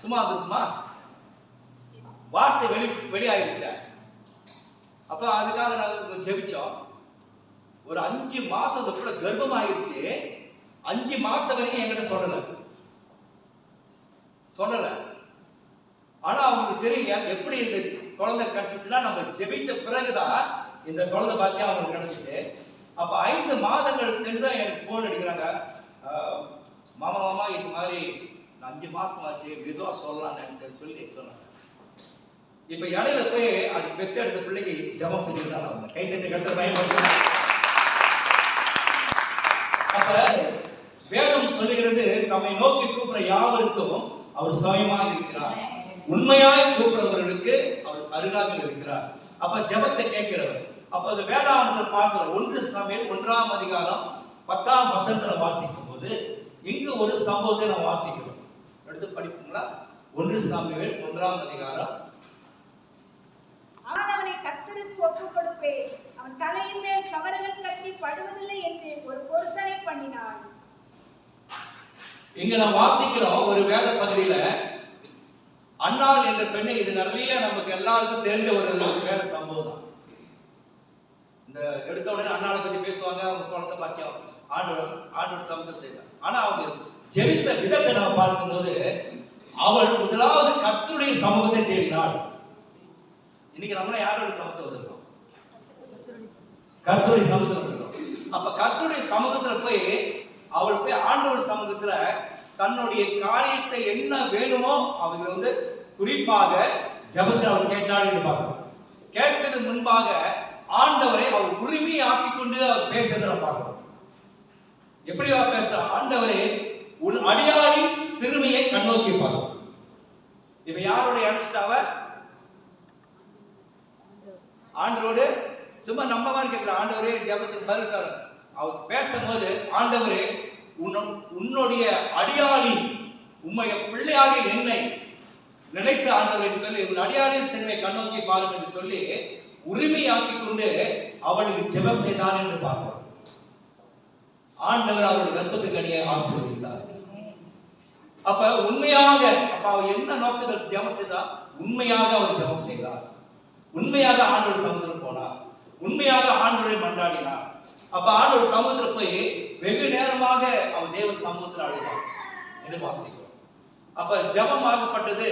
சும்மா இருக்குமா, வார்த்தை வெளியாயிடுச்சா. அப்ப அதுக்காக நாங்கள் ஜெபிச்சோம். ஒரு 5 மாசம் அந்த பிள்ளை கர்ப்பமாயிருச்சு. 5 மாசம் வரைக்கும் என்கிட்ட சொல்லல. ஆனா அவங்களுக்கு தெரியும் எப்படி இந்த குழந்தை கிடைச்சிச்சுன்னா நம்ம ஜெபிச்ச பிறகுதான் இந்த குழந்தை பாக்கியம் அவங்களுக்கு கிடைச்சிச்சு. அப்ப 5 மாதங்கள் தெரிஞ்சுதான் எனக்கு போன் அடிக்கிறாங்க. மாமா இது மாதிரி 5 மாசம் ஆச்சு, மெதுவா சொல்லலாம்னு நினைச்சேன்னு சொல்லி சொன்னாங்க. இப்ப இடையில போய் அது பெத்தெடுத்த பிள்ளைக்கு ஜெபம் செஞ்சுதான் அவங்க கை தட்டி கட்டு பயன்படுத்த. அப்ப வேதம் சொல்லுகிறது, நம்மை நோக்கி கூப்பிடுற யாவருக்கும் அவர் சமயமாக இருக்கிறார், உண்மையாய் கூப்பிடுறவர்களுக்கு அவர் அருகாமையில் இருக்கிறார். அப்ப ஜெபத்தை கேட்கிறவர். அப்ப அது வேதாந்தத்தில் பார்க்கிறோம். 1 சாமுவேல் 1ஆம் அதிகாரம் 10ஆம் வசனத்துல வாசிக்கும் போது இங்கு ஒரு சம்பவத்தை நாம் வாசிக்கிறோம். எடுத்து படிப்பீங்களா? 1 சாமுவேல் 1ஆம் அதிகாரம். அவனை கர்த்தருக்கு ஒப்புக் கொடுப்பேன், அவன் தலையின் மேல் சவரங்கள் கட்டி படுவதில்லை என்று ஒரு பொருத்தனை பண்ணினான். இங்க நாம் வாசிக்கிறோம் ஒரு வேத பகுதியில அன்னாள் என்ற பெண்ணை, இது நிறைய நமக்கு எல்லாருக்கும் தெரிஞ்ச ஒரு வேத சம்பவம் தான். இந்த எடுத்த உடனே அன்னாளை பத்தி பேசுவாங்க, அவங்க குழந்தை பாக்கியம் ஆண்டவர் சமூகம் செய்தார். ஆனா அவங்க ஜெபித்த விதத்தை நாம் பார்க்கும்போது அவள் முதலாவது கர்த்தருடைய சமூகத்தை தேடினாள். இன்னைக்கு நம்ம யாரோட சமூகத்தை வந்திருக்கோம்? கர்த்தருடைய சமூகத்தை வந்திருக்கோம். அப்ப கர்த்தருடைய சமூகத்துல போய் அவள் போய் ஆண்டவர் சமூகத்துல தன்னுடைய காரியத்தை என்ன வேணுமோ அவங்க குறிப்பாக ஜெபத்தில் அவள் கேட்டாள் என்று பார்க்கிறோம். கேட்கிறது முன்பாக ஆண்டவரை அவர் உரிமையை ஆக்கி கொண்டு அவர் பேசுறத பார்க்கிறோம். எப்படி அவர் பேசுற? ஆண்டவரே உன் அடியாளின் சிறுமியை கண்ணோக்கி பார்க்கிறோம். இப்ப யாருடைய அனுஷ்டாவ ஆண்டவரோடு சும்மா நம்ம மாதிரி கேட்கல. ஆண்டவரே ஜெபத்துக்கு பதில் தர அவர் பேசும்போது, ஆண்டவரே உன்னுடைய அடியாளி உம்மைய பிள்ளையாக என்னை நினைத்த ஆண்டவர் சொல்லி உன் அடியாளின் சிறுமியை கண்ணோக்கி பாருங்க என்று சொல்லி உரிமையாக்கி கொண்டு அவளுக்கு ஜெபம் செய்தான் என்று பார்க்கிறோம். ஆண்டவர் அவருடைய கர்ப்பத்துக்கு அடியே ஆசீர்வதித்தார். அப்ப உண்மையாக அவர் என்ன நோக்கத்தில் ஜெபம் செய்தார்? உண்மையாக அவர் ஜெபம் செய்தார். உண்மையாக ஆண்டவர் சமூகத்தில் போனார். உண்மையாக ஆண்டவரை மன்றாடினார். அப்ப ஆண்டவர் சமூகத்தில் போய் வெகு நேரமாக அவர் தேவ சமூகத்தில் அழுதார் என்று வாசிக்கிறோம். அப்ப ஜெபம் ஆகப்பட்டது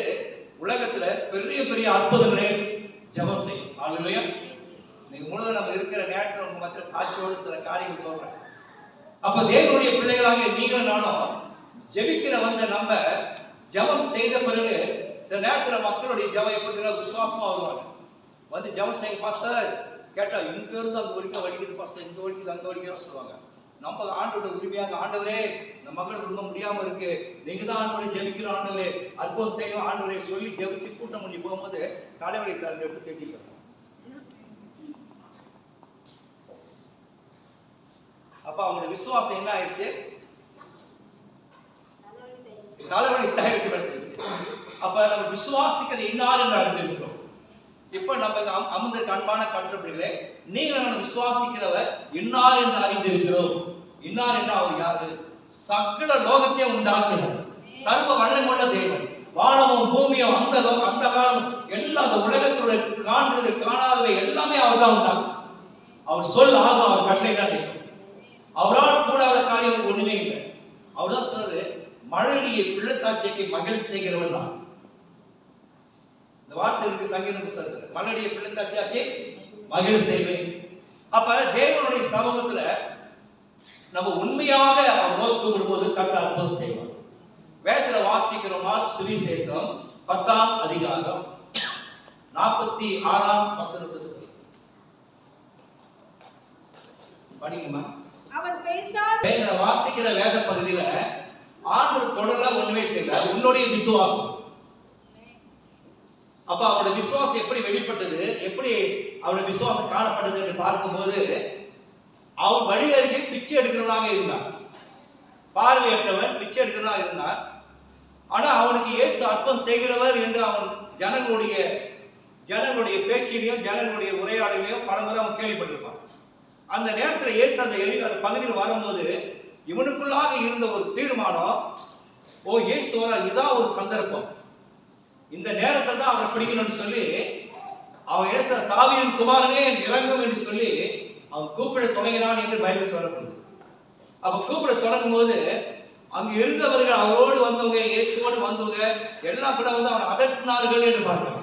உலகத்துல பெரிய பெரிய அற்புதங்களை ஜெபம் செய்யும். அல்லேலூயா. நீங்க முழுவதும் நம்ம இருக்கிற நேரத்தில் உங்க மத்திய சாட்சியோடு சில காரியங்கள் சொல்றேன். அப்ப தேவனுடைய பிள்ளைகளாக நீங்களும் நானும் ஜெபிக்கிற நம்ம ஜெபம் செய்த பிறகு சில நேரத்தில் மக்களுடைய ஜெபம் எப்படி விசுவாசமா வருவாங்க. வந்து ஜெபம் செய்ய பாஸ்டர் கேட்டா இங்க இருந்து அங்க வலிக்குது பாஸ்டர், இங்க வலிக்குது அங்க வலிக்குதுன்னு சொல்லுவாங்க. நம்ம ஆண்டோட உரிமையாக, ஆண்டவரே நம்ம மக்கள் ரொம்ப முடியாம இருக்கு, நீங்க தான் ஆண்டவரை ஜெபிக்கிறோம், ஆண்டவரே அற்புதம் செய்யும் ஆண்டவரை சொல்லி ஜெபிச்சு கூட்டம் பண்ணி போகும்போது தலைவலி தலை எடுத்து தேய்ச்சிக்கிறோம். அப்ப அவங்களுடைய விசுவாசம் என்ன ஆயிடுச்சு? தலைவலி தயாரிக்கப்பட்டுச்சு. அப்ப நம்ம விசுவாசிக்கிறது இன்னார் என்று அறிந்திருக்கிறோம். இப்ப நம்ம அமர்ந்திருக்க அன்பான கற்றுப்பிடிகளே, நீங்கள் விசுவாசிக்கிறவர் இன்னார் என்று அறிந்திருக்கிறோம். இன்னார் என்று அவர் யாரு? சகல லோகத்தை உண்டாக்கினார், சர்வ வல்லமையுள்ள தேவன். வானமும் பூமியும் அந்த காலம் எல்லா உலகத்துடைய காண்றது காணாதவை எல்லாமே அவர் தான் உண்டாக்கும். அவர் சொல் ஆகும், அவர் கட்டளைதான் இருக்கும். அவரால் கூடாத காரியம் ஒண்ணுமே இல்லை. அவர் தான் சொல்றது, மழலையை பிள்ளைத்தாட்சிக்கு மகிழ் செய்கிறவன் தான். இந்த வார்த்தை இருக்கு சங்கீத புத்தகத்துல, மழலையை பிள்ளைத்தாட்சியாக்கி மகிழ் செய்வேன். அப்ப தேவனுடைய சமூகத்துல நம்ம உண்மையாக அவர் நோக்கி விடும்போது கர்த்தர் அற்புதம் செய்வார். வேதத்துல வாசிக்கிறோமா? சுவிசேஷம் 10ஆம் அதிகாரம் 46ஆம் வசனத்துக்கு படிங்கம்மா. அவன் பேசாத வாசிக்கிற வேத பகுதியில ஆண்டவர் தொடர்ல ஒண்ணுமே செய்யல, உன்னுடைய விசுவாசம். அப்ப அவருடைய விசுவாசம் எப்படி வெளிப்பட்டது, எப்படி அவருடைய விசுவாசம் காணப்பட்டது என்று பார்க்கும்போது, அவன் வழி அருகே பிச்சை எடுக்கிறவனாக இருந்தான். பார்வையற்றவன் பிச்சை எடுக்கிறவனாக இருந்தான். ஆனா அவனுக்கு இயேசு அற்புதம் செய்கிறவர் என்று அவன் ஜனங்களுடைய பேச்சிலையும் ஜனங்களுடைய உரையாடலையும் பலமுறை அவன் கேள்விப்பட்டிருப்பான். அந்த நேரத்தில் இயேசு அந்த பகுதியில் வரும்போது இவனுக்குள்ளாக இருந்த ஒரு தீர்மானம், ஓ இயேசு இதான் ஒரு சந்தர்ப்பம், இந்த நேரத்தை தான் அவனை பிடிக்கணும்னு சொல்லி அவன் இயேசு தாவீதின் குமாரனே இறங்கும் என்று சொல்லி அவன் கூப்பிட தொடங்கினான் என்று பைபிள் சொல்லப்படுது. அப்ப கூப்பிட தொடங்கும் போது அங்க இருந்தவர்கள், அவரோடு வந்தவங்க, இயேசுவோடு வந்தவங்க எல்லாம் கூட வந்து அவன் அதட்டினார்கள் என்று பார்க்கிறோம்.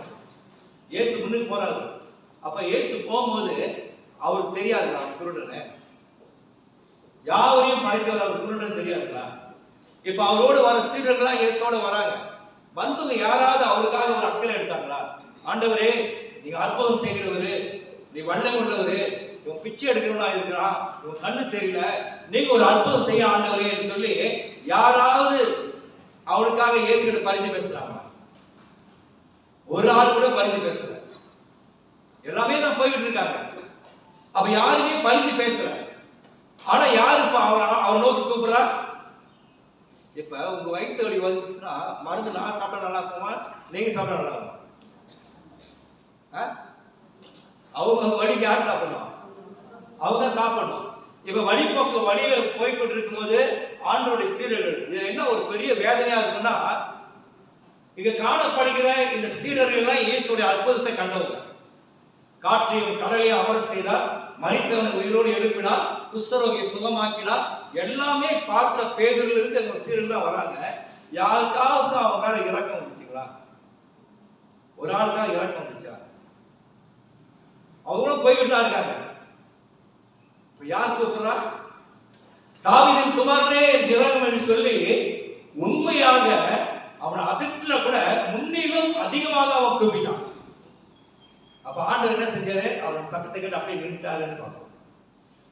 இயேசு முன்னுக்கு போறாரு. அப்ப இயேசு போகும்போது அவருக்கு தெரியாது அவன் குருடனை, யாவரையும் படைத்தவர் அவர் குருடன் தெரியாதுங்களா? இப்ப அவரோடு வர சீடர்கள்லாம் இயேசுவோட வராங்க. வந்தவங்க யாராவது அவருக்காக ஒரு அக்கறை எடுத்தாங்களா? ஆண்டவரே, நீங்க அற்புதம் செய்கிறவரு, நீ வல்லம் உள்ளவரு, இவன் பிச்சை எடுக்கிறவனா இருக்கிறான், இவன் கண்ணு தெரியல, நீங்க ஒரு அற்புதம் செய்ய ஆண்டவரே என்று சொல்லி யாராவது அவனுக்காக இயேசுகிட்ட பரிந்து பேசுறாங்களா? ஒரு ஆள் கூட பரிந்து பேசல. எல்லாமே தான் போய்கிட்டு இருக்காங்க. அப்ப யாருமே பரிந்து பேசல. ஆனா யாரு இப்ப அவர் நோக்கி கூப்பிடுறா? இப்ப உங்க வயிற்று வலி வந்துச்சுன்னா மருந்து நான் சாப்பிட நல்லா போமா, நீங்க சாப்பிட நல்லா போமா? அவங்க வலிக்கு யார் சாப்பிடணும்? அவங்க சாப்பிடணும். இப்ப வழிபோக்கு வழியில போய்கொண்டு இருக்கும் போது ஆண்டவருடைய சீடர்கள், இதுல என்ன ஒரு பெரிய வேதனையா இருக்குன்னா, இங்க காணப்படுகிற இந்த சீடர்கள் எல்லாம் இயேசுடைய அற்புதத்தை கண்டவங்க. காற்றையும் கடலையும் அமர செய்தார், மரித்தவனை உயிரோடு எழுப்பினார், குஷ்டரோகியை சுகமாக்கினார், எல்லாமே பார்த்த பேதுருல இருந்து அவங்க சீடர்கள் வராங்க. யாருக்காவது அவங்க மேல இறக்கம் வந்துச்சுங்களா? ஒரு ஆளுக்காக இறக்கம் வந்துச்சா? அவங்களும் போய்கிட்டு தான் இருக்காங்க. யார் கூப்பிடுறா? தாவீதின் குமாரனே இறங்கும் என்று சொல்லி உண்மையாக அவன் அதிர்ச்சில கூட முன்னிலும் அதிகமாக அவன் கூப்பிட்டான். அப்ப ஆண்டவர் என்ன செஞ்சாரு? அவன் சத்தத்தை கேட்டு அப்படியே நின்றுட்டாருன்னு பார்ப்போம்.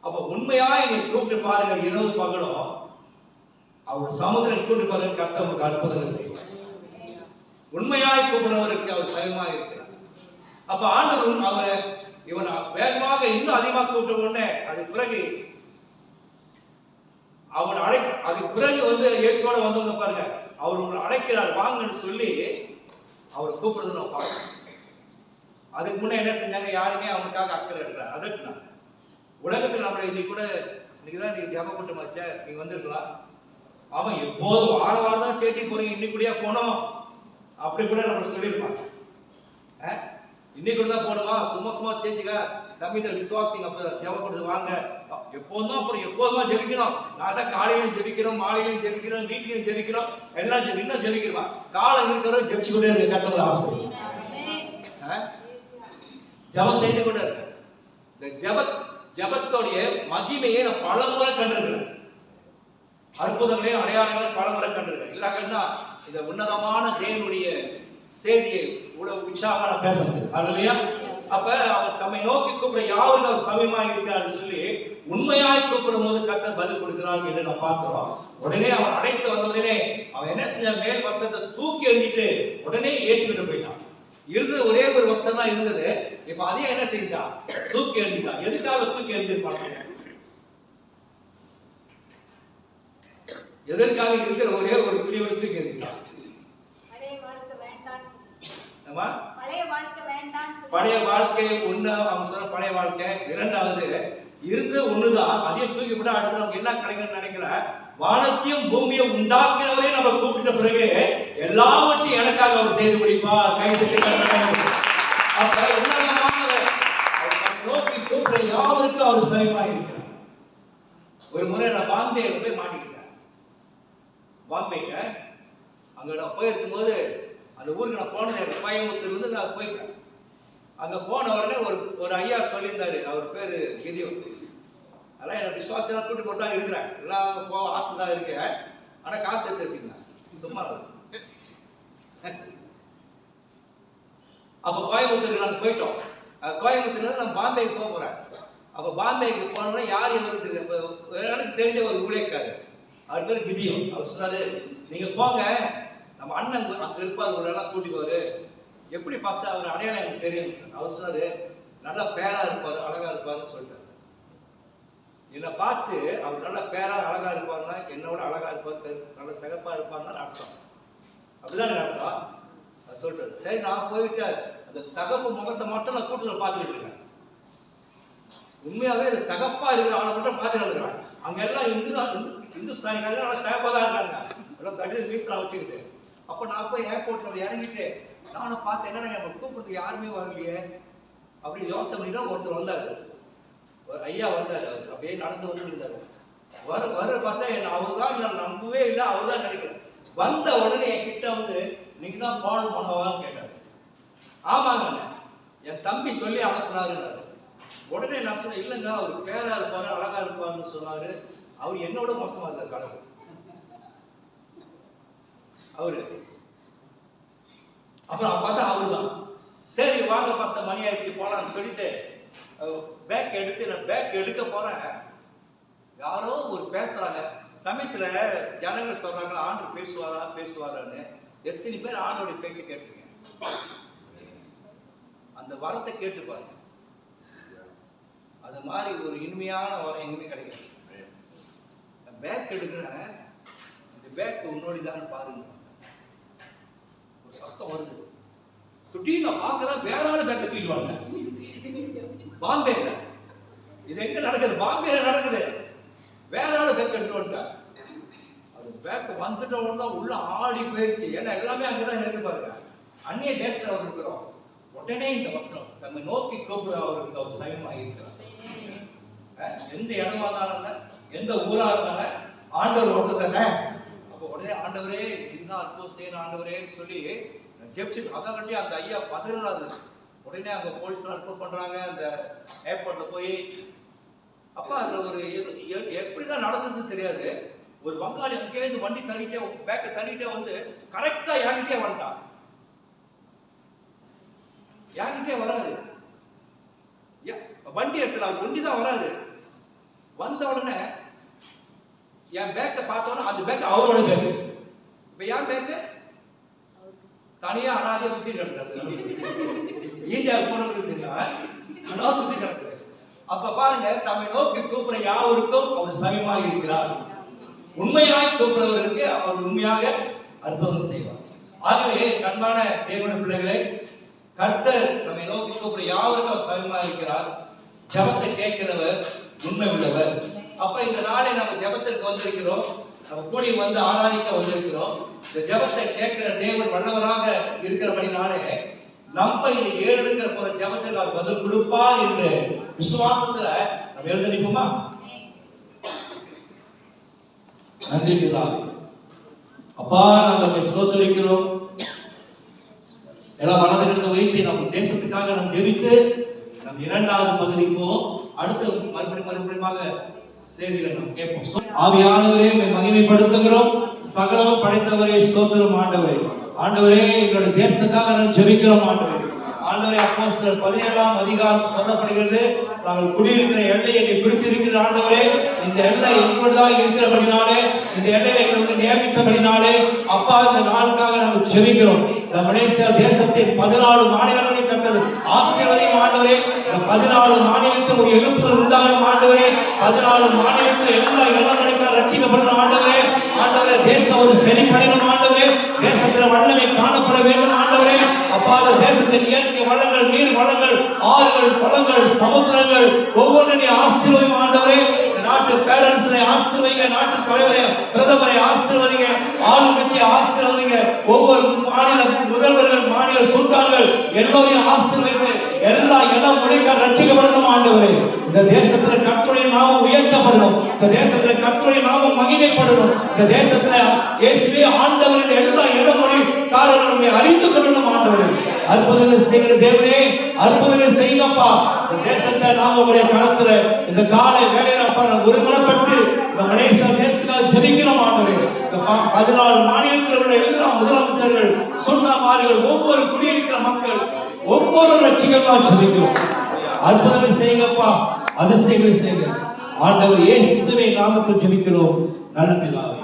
அப்ப உண்மையா என்னை கூப்பிட்டு பாருங்க, இரவு பகலும் அவர் சமுதிரம் கூப்பிட்டு பாருங்க, கர்த்தர் உங்களுக்கு அற்புதங்கள் செய்வார். உண்மையாய் கூப்பிடுறவருக்கு அவர் சமயமாக இருக்கிறார். அப்ப ஆண்டவர் அவரை இவன் வேகமாக இன்னும் அதிகமாக கூப்பிட்ட உடனே அதுக்கு பிறகு அவன் அதுக்கு பிறகு வந்து இயேசுவோட வந்தவங்க பாருங்க, அவர் உங்களை அழைக்கிறார் வாங்கன்னு சொல்லி அவர் கூப்பிடுறது நம்ம பார்க்கணும். அதுக்கு முன்னே என்ன செஞ்சாங்க? யாருமே அவனுக்காக அக்கறை எடுக்கல, அதட்டுனாங்க. உலகத்தில் நம்மளை இன்னைக்கு கூட இன்னைக்குதான் நீங்க ஜப கூட்டமாச்சே, நீங்க வந்திருக்கலாம். அவன் எப்போதும் வார வாரம் தான் சேர்ச்சி போறீங்க, இன்னைக்கு கூடயா போனோம் அப்படி கூட நம்ம சொல்லியிருப்பாங்க. இன்னைக்கு கூட தான் போகணுமா? சும்மா சும்மா சேர்ச்சிக்கா சமயத்தில் விசுவாசிங்க அப்ப ஜப கூட்டத்துக்கு வாங்க. எப்போதும் அப்புறம் எப்போதுமா ஜெபிக்கணும். நான் தான் காலையிலையும் ஜெபிக்கிறோம், மாலையிலையும் ஜெபிக்கிறோம், வீட்லையும் ஜெபிக்கிறோம், எல்லாம் இன்னும் ஜெபிக்கிறோம். காலம் இருக்கிறவரை ஜெபிச்சு கொண்டே இருக்க கர்த்தர் ஆசை. ஜபம் செய்து கொண்டு இருக்கு. இந்த ஜபத்தோடைய மகிமையை நான் பல முறை கண்டிருக்கிறேன். அற்புதங்களையும் அடையாளங்களையும் பல முறை கண்டிருக்கிறேன். இல்லாங்கன்னா இந்த உன்னதமான தேவனுடைய செய்தியை இவ்வளவு உற்சாகமா பேச முடியும். அதுலயா அப்ப அவர் தம்மை நோக்கி கூப்பிட யாருக்கு அவர் சமயமாக இருக்கிறார் சொல்லி உண்மையாய் கூப்பிடும் போது கர்த்தர் பதில் கொடுக்கிறார் என்று நான் பார்க்கிறோம். உடனே அவன் அழைத்து வந்த உடனே அவன் என்ன செஞ்ச? மேல் வஸ்திரத்தை தூக்கி எறிஞ்சிட்டு உடனே இயேசுகிட்ட போயிட்டான். இருந்தது ஒரே ஒரு வஸ்திரம் தான் இருந்தது. இப்ப அதையும் என்ன செய்தான்? தூக்கி எறிஞ்சிட்டான். எதுக்காக தூக்கி எறிஞ்சிருப்பாங்க? எதற்காக இருக்கிற ஒரே ஒரு துணியோட தூக்கி எறிஞ்சிட்டான். பழைய வாழ்க்கை ஒண்ணு, அவங்க சொன்ன பழைய வாழ்க்கை. இரண்டாவது இருந்து ஒண்ணுதான், அதையும் தூக்கி விட அடுத்து நமக்கு என்ன கிடைக்கும்னு நினைக்கல. வானத்தையும் பூமியும் உண்டாக்கினவரே நம்ம கூப்பிட்ட பிறகு எல்லாவற்றையும் எனக்காக அவர் செய்து முடிப்பார். கைது அப்ப உன்னதமானவர் நோக்கி கூப்பிட யாவருக்கும் அவர் சமயமாக இருக்கிறார். ஒரு முறை நான் பாம்பேல போய் மாட்டிக்கிட்டேன். பாம்பேங்க அங்க நான் போயிருக்கும் போது அந்த ஊருக்கு நான் போனது எனக்கு கோயம்புத்தூர்ல இருந்து நான் போயிட்டேன். அங்க போன உடனே ஒரு ஐயா சொல்லியிருந்தாரு, அவர் பேரு கிதியோன். அதெல்லாம் எனக்கு விசுவாசம் கூட்டி போட்டு தான் இருக்கிறேன், எல்லாம் போக ஆசை தான் இருக்கேன், ஆனா காசு எடுத்து வச்சுக்கேன் சும்மா. அப்ப கோயம்புத்தூருக்கு நாங்கள் போயிட்டோம். கோயம்புத்தூர்ல நான் பாம்பேக்கு போறேன். அப்ப பாம்பேக்கு போனோம்னா யார் எனக்கு தெரிஞ்ச ஒரு ஊழியக்காரர், அவர் பேர் கிதியோன். அவர் சொன்னாரு, நீங்க போங்க, நம்ம அண்ணன் அங்க இருப்பார், ஒரு எல்லாம் கூட்டிக்குவாரு. எப்படி பாஸ்டர் அவர் அடையாளம் எனக்கு தெரியும். அவர் சொன்னாரு, நல்லா பேரா இருப்பாரு, அழகா இருப்பாருன்னு சொல்லிட்டாரு. என்னை பார்த்து அவர் நல்ல பேரா அழகா இருப்பாருன்னா என்னோட அழகா இருப்பாரு, நல்ல சிகப்பா இருப்பாருன்னு அர்த்தம். அப்படிதான் அர்த்தம். அது சொல்லிட்டாரு. சரி, நான் போயிட்டு அந்த சகப்பு முகத்தை மட்டும் நான் கூட்டத்தில் பார்த்துக்கிட்டு இருக்கேன். உண்மையாவே அந்த சகப்பா இருக்கிற ஆளை மட்டும் பார்த்துட்டு இருக்கிறேன். அங்க எல்லாம் இந்துஸ்தானிக்காரங்க நல்லா சிகப்பா தான் இருக்காங்க, எல்லாம் தடியில் வீசலாம் வச்சுக்கிட்டு. அப்ப நான் போய் ஏர்போர்ட்ல இறங்கிட்டு நானும் பார்த்தேன், என்னடா நம்ம கூப்பிடுறதுக்கு யாருமே வரலையே அப்படி யோசனை பண்ணிட்டு ஒருத்தர் வந்தாரு. ஒரு ஐயா வந்தார், அவர் அப்படியே நடந்து வந்து இருந்தாரு. வர பார்த்தா என்ன அவர்தான், நான் நம்பவே இல்லை, அவர்தான் நினைக்கிறேன். வந்த உடனே என் கிட்ட வந்து நீங்க தான் பால் பண்ணவான்னு கேட்டாரு. ஆமாங்க, என் தம்பி சொல்லி அனுப்புனாருன்னாரு. உடனே நான் சொன்னேன், இல்லைங்க அவர் பேரா இருப்பாரு, அழகா இருப்பாருன்னு சொன்னாரு. அவர் என்னோட மோசமா இருந்தார் கடவுள் அவரு. அப்புறம் பார்த்தா அவரு தான். சரி வாங்க பாஸ்டர், மணி ஆயிடுச்சு போலான்னு சொல்லிட்டு பேக் எடுத்து நான் பேக் எடுக்க போறேன். யாரோ ஒரு பேசுறாங்க. சமயத்துல ஜனங்கள் சொல்றாங்க, ஆண்டவர் பேசுவாரான்னு. எத்தனை பேர் ஆண்டோடைய பேச்சு கேட்டிருக்கீங்க? அந்த வரத்தை கேட்டு பாருங்க. அது மாதிரி ஒரு இனிமையான வரம் எங்குமே கிடைக்காது. பேக் எடுக்கிறேன், இந்த பேக் உன்னோடிதான் பாருங்க. ஒரு சத்தம் வருது. திடீர்னு நான் பார்க்கிறேன், வேற ஆளு பேக்கை தூக்கிட்டு வாங்க. பாம்பேல இது எங்க நடக்குது? பாம்பேல நடக்குது. வேற ஆளு பேக் எடுத்து வந்துட்டேன். அது பேக் வந்துட்ட உடனே உள்ள ஆடி போயிடுச்சு. ஏன்னா எல்லாமே அங்கதான் இருக்கு பாருங்க. அந்நிய தேசத்துல அவர் இருக்கிறோம். உடனே இந்த வசனம், நம்ம நோக்கி கூப்பிட அவருக்கு அவர் சமயமாக இருக்கிறார். எந்த இடமா இருந்தாலும், எந்த ஊரா இருந்தாலும் ஆண்டவர் ஒருத்தர் தானே. அப்போ உடனே ஆண்டவரே இதுதான் அற்புதம் செய்யணும் ஆண்டவரேன்னு சொல்லி ஜெபிச்சுட்டு அதை கட்டி அந்த ஐயா பதறாரு. உடனே அங்கே போலீஸ்லாம் ரிப்போர்ட் பண்றாங்க. அந்த ஏர்போர்ட்ல போய் அப்பா அதுல ஒரு எப்படிதான் நடந்துச்சு தெரியாது. ஒரு வங்காளி அங்கேயிருந்து வண்டி தள்ளிட்டே பேக்கை தள்ளிட்டே வந்து கரெக்டா என்கிட்டே வந்துட்டான். என்கிட்டே வராது, வண்டி எடுத்துலாம் ஒண்டி தான் வராது. வந்த உடனே என் பேக்கை பார்த்தோன்னா அந்த பேக் அவரோட பேக்கு. இப்ப என் பேக்கு தனியா அனாதையா சுத்தி கிடக்குது. இந்தியா போனது தெரியும், சுத்தி கிடக்குது. அப்ப பாருங்க, தம்மை நோக்கி கூப்பிட யாவருக்கும் அவர் சமயமாக இருக்கிறார். உண்மையாய் கூப்பிடுறவர்களுக்கு அவர் உண்மையாக அற்புதம் செய்வார். ஆகவே அன்பான தேவனுடைய பிள்ளைகளை, கர்த்தர் நம்மை நோக்கி கூப்பிட யாவருக்கும் அவர் சமயமாக இருக்கிறார். ஜெபத்தை கேட்கிறவர் உண்மை உள்ளவர். அப்ப இந்த நாளை நம்ம ஜெபத்திற்கு வந்திருக்கிறோம். நம்ம கூடி வந்து ஆராதிக்க வந்திருக்கிறோம். இந்த ஜெபத்தை கேட்கிற தேவன் வல்லவராக இருக்கிறபடினாலே நம்ம இனி ஏறெடுக்கிற போற ஜெபத்துக்கு அவர் பதில் கொடுப்பார் என்று விசுவாசத்துல நம்ம எழுத நிற்போமா? நன்றி பிதாவே. அப்பா, நாங்கள் ஸ்தோத்திரிக்கிறோம். எல்லாம் மனதிற்கு வைத்து நம் தேசத்துக்காக நாம் ஜெபித்து நம் இரண்டாவது பகுதி போவோம். அடுத்து மறுபடியுமாக செய்திகளை நாம் கேட்போம். ஆவியானவரே மகிமைப்படுத்துகிறோம். சகலமும் படைத்தவரே ஸ்தோத்திரம் ஆண்டவரே. ஆண்டவரே, எங்களுடைய தேசத்துக்காக நாம் ஜெபிக்கிறோம் ஆண்டவரே. ஆண்டவரே, அப்போஸ்தலர் 17ஆம் அதிகாரம் சொல்லப்படுகிறது, நாங்கள் குடியிருக்கிற எல்லையை நீ பிரித்திருக்கிற ஆண்டவரே. இந்த எல்லை எங்களுதான் இருக்கிறபடினாலே, இந்த எல்லையை எங்களுக்கு நியமித்தபடினாலே அப்பா, இந்த நாளுக்காக நாங்கள் ஜெபிக்கிறோம். மலேசியா தேசத்தின் 14 மாநிலங்களை கர்த்தர் ஆசீர்வதியும் ஆண்டவரே. 14 மாநிலத்தில் ஒரு எழுப்புதல் உண்டாகும் ஆண்டவரே. 14 மாநிலத்தில் எல்லா இடங்களுக்கும் ரட்சிக்கப்படணும் ஆண்டவரே. ஆண்டவரே, தேசம் ஒரு செழிப்படையணும் ஆண்டவரே. தேசத்தில் வல்லமை காணப்பட வேண்டும் ஆண்டவரே. அப்பா, தேசத்தின் இயற்கை வளங்கள், நீர் வளங்கள், ஆறுகள், குளங்கள், சமுத்திரங்கள் ஒவ்வொன்றையும் ஆசீர்வதியும் ஆண்டவரே. நாட்டு பேரரசரை ஆசீர்வதிங்க, நாட்டு தலைவரை, பிரதமரை ஆசீர்வதிங்க, ஆளுங்கட்சியை ஆசீர்வதிங்க, ஒவ்வொரு மாநில முதல்வர்கள், மாநில சுல்தான்கள் எல்லோரையும் ஆசீர்வதித்து எல்லா இடம் முழுக்க ரட்சிக்கப்படணும் ஆண்டவரே. இந்த தேசத்துல கர்த்தருடைய நாமம் உயர்த்தப்படணும். இந்த தேசத்துல கர்த்தருடைய நாமம் மகிமைப்படணும். இந்த தேசத்துல இயேசுவே ஆண்டவரின் எல்லா இடமொழி காரணங்களை அறிந்து கொள்ளணும் ஆண்டவரே. அற்புதங்கள் செய்கிற தேவனே, அற்புதங்கள் செய்யுங்கப்பா. இந்த தேசத்தை நாம உங்களுடைய கரத்துல இந்த காலை வேளையில அப்பா ஒருமனப்பட்டு இந்த மலேசியா தேசத்துக்காக ஜெபிக்கிறோம் ஆண்டவரே. இந்த 14 மாநிலத்தில் உள்ள எல்லா முதலமைச்சர்கள், சுல்தான்மார்கள், ஒவ்வொரு குடியிருக்கிற மக்கள், ஒவ்வொரு ரட்சிகர்களாக ஜெபிக்கிறோம். அற்புதங்கள் செய்யுங்கப்பா, அதிசயங்களை செய்யுங்க ஆண்டவர். இயேசுவின் நாமத்தில் ஜெபிக்கிறோம் நல்ல பிதாவே.